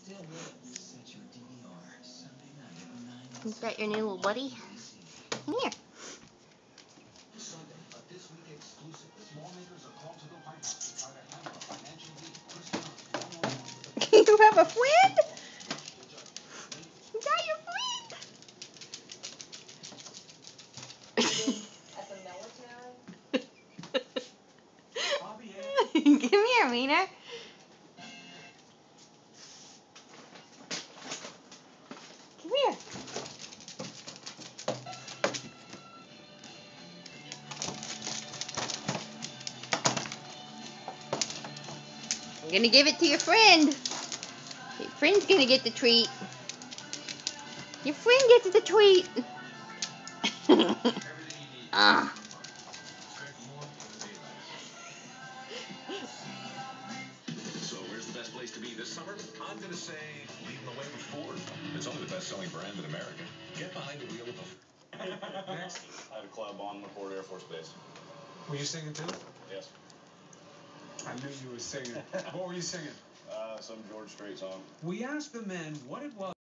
Is that your new little buddy? Come here. You have a friend? You got your friend? Come here, Weiner. Come here. I'm gonna give it to your friend. Your friend's gonna get the treat. Your friend gets the treat. So where's the best place to be this summer? I'm going to say leading the way with Ford. It's only the best-selling brand in America. Get behind the wheel of a... Next. I had a club on McCord Air Force Base. Were you singing too? Yes. I knew you were singing. What were you singing? Some George Strait song. We asked the men what it was.